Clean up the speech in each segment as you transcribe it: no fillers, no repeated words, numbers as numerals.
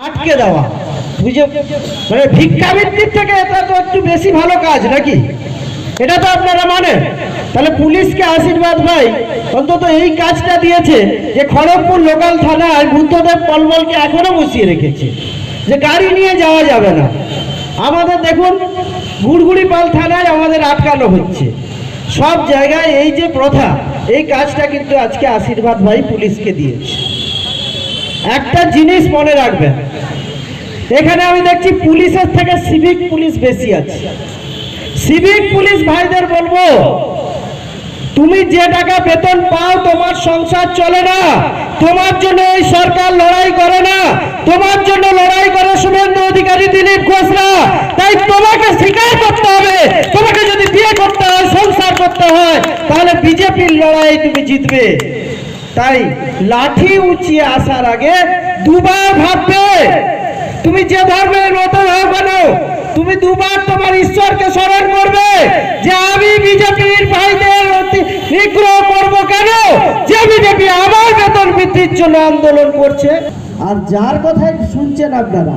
আটকে দেওয়া বুঝে মানে ভিক্ষাবৃত্তির থেকে এটা তো একটু বেশি ভালো কাজ নাকি? এটা তো আপনারা মানেন। তাহলে পুলিশকে আশীর্বাদ ভাই অন্তত এই কাজটা দিয়েছে যে খড়গপুর লোকাল থানায় বুদ্ধদেব পলবলকে এখনো বসিয়ে রেখেছে যে গাড়ি নিয়ে যাওয়া যাবে না। আমাদের দেখুন গুড়গুড়িপাল থানায় আমাদের আটকানো হচ্ছে সব জায়গায়। এই যে প্রথা, এই কাজটা কিন্তু আজকে আশীর্বাদ ভাই পুলিশকে দিয়েছে। একটা জিনিস মনে রাখবেন, এখানে আমি দেখছি পুলিশের থেকে সিভিক পুলিশ বেশি আছে। সিভিক পুলিশ ভাইদের বলবো, তুমি যে টাকা বেতন পাও তোমার সংসার চলে না, তোমার জন্য এই সরকার লড়াই করে না, তোমার জন্য লড়াই করে শুভেন্দু অধিকারী, দিলীপ ঘোষরা। তাই তোমাকে স্বীকার করতে হবে, তোমাকে যদি বিয়ে করতে হয়, সংসার করতে হয়, তাহলে বিজেপির লড়াই তুমি জিতবে। তাই লাঠি উঁচিয়ে আসার আগে দুবার ভাববে। তুমি যে ধর্মের মতো হও কেন, তুমি দুবার তোমার ঈশ্বরকে স্মরণ করবে যে আমি বিজেপির ভাইদের নিগ্রহ করব কেন, যে বিজেপি আমার বেতন বৃদ্ধির জন্য আন্দোলন করছে। আর যার কথাই শুনছেন আপনারা,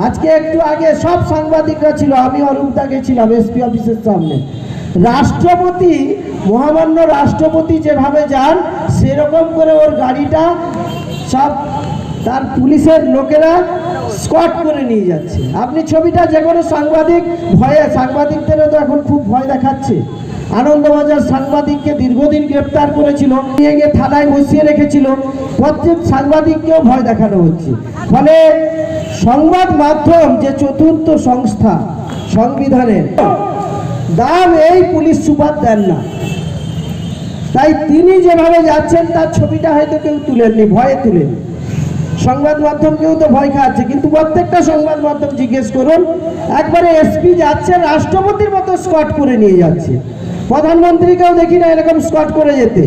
আজকে একটু আগে সব সাংবাদিকরা ছিল, আমি অরূপদা গেছিলাম এসপি অফিসের সামনে। রাষ্ট্রপতি, মহামান্য রাষ্ট্রপতি যেভাবে যান সেরকম করে ওর গাড়িটা সব তার পুলিশের লোকেরা স্কট করে নিয়ে যাচ্ছে। আপনি ছবিটা যে কোনো সাংবাদিক ভয়ে, সাংবাদিকদেরও তো এখন খুব ভয় দেখাচ্ছে। আনন্দবাজার সাংবাদিককে দীর্ঘদিন গ্রেপ্তার করেছিল, নিয়ে গিয়ে থানায় বসিয়ে রেখেছিল, প্রত্যেক সাংবাদিককেও ভয় দেখানো হচ্ছে। ফলে সংবাদ মাধ্যম যে চতুর্থ সংস্থা সংবিধানের, দাম এই পুলিশ সুপার দেন না। তাই তিনি যেভাবে যাচ্ছেন তার ছবিটা হয়তো কেউ তুলেননি, ভয়ে তুলেনি। সংবাদ মাধ্যমকেও তো ভয় খাচ্ছে, কিন্তু প্রত্যেকটা সংবাদ মাধ্যম জিজ্ঞেস করুন, একবারে এসপি যাচ্ছে রাষ্ট্রপতির মতো স্কট করে নিয়ে যাচ্ছে। প্রধানমন্ত্রীকেও দেখি না এরকম স্কট করে যেতে।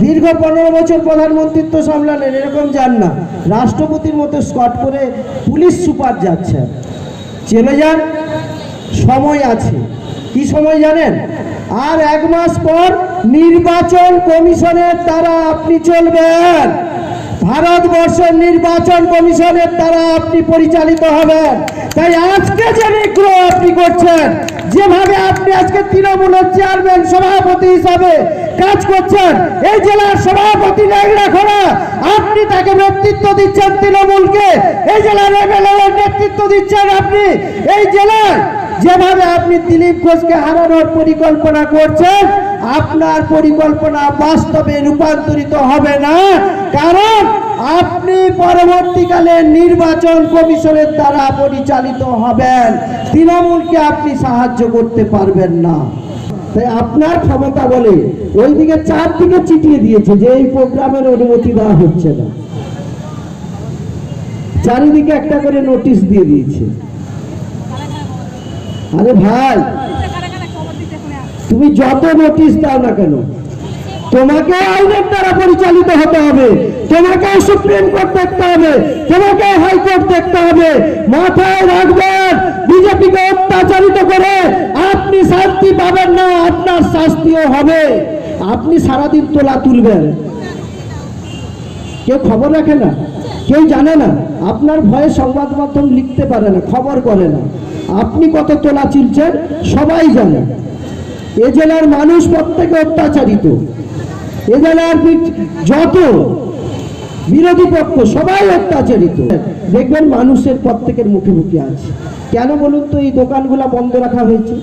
দীর্ঘ 15 বছর প্রধানমন্ত্রিত্ব সামলালেন, এরকম যান না। রাষ্ট্রপতির মতো স্কট করে পুলিশ সুপার যাচ্ছে। চলে যান, সময় আছে। কি সময় জানেন? আর 1 মাস পর নির্বাচন কমিশনের দ্বারা আপনি চলবেন। ভারতবর্ষের নির্বাচন কমিশনের দ্বারা আপনি পরিচালিত হবেন। তাই আজকে যে নিগ্রহ আপনি করছেন, যেভাবে আপনি আজকে তৃণমূলের চেয়ারম্যান সভাপতি হিসাবে কাজ করছেন, এই জেলার সভাপতি ন্যাংরাখোলা, আপনি তাকে নেতৃত্ব দিচ্ছেন তৃণমূলকে, এই জেলার এমএলএ নেতৃত্ব দিচ্ছেন আপনি। এই জেলার যেভাবে আপনি দিলীপ ঘোষকে হারানোর পরিকল্পনা করছেন, আপনার পরিকল্পনা বাস্তবে রূপান্তরিত হবে না, কারণ আপনি পরবর্তীকালে নির্বাচন কমিশনের দ্বারা পরিচালিত হবেন। তৃণমূলকে আপনি সাহায্য করতে পারবেন না। তাই আপনার ক্ষমতা বলে ওইদিকে 4 দিকে চিঠিয়ে দিয়েছে যে এই প্রোগ্রামের অনুমতি দেওয়া হচ্ছে না, চারিদিকে একটা করে নোটিশ দিয়ে দিয়েছে। আরে ভাই, তুমি যত নোটিশ দাও না কেন, তোমাকে আইনের দ্বারা পরিচালিত হতে হবে, তোমাকে সুপ্রিম কোর্ট দেখতে হবে, তোমাকে হাইকোর্ট দেখতে হবে। মাথায় রাখবেন, বিজেপিকে অত্যাচারিত করে আপনি শান্তি পাবেন না, আপনার শাস্তিও হবে। আপনি সারাদিন তোলা তুলবেন, কেউ খবর রাখে না, কেউ জানে না। আপনার ভয়ে সংবাদ মাধ্যম লিখতে পারে না, খবর করে না। আপনি কত তোলা তুলছেন সবাই জানে। এ জেলার মানুষ প্রত্যেকে অত্যাচারিত, এ জেলার যত বিরোধী পক্ষ সবাই অত্যাচারিত। দেখবেন মানুষের প্রত্যেকের মুখে মুখে আছে। কেন বলুন তো এই দোকানগুলো বন্ধ রাখা হয়েছে?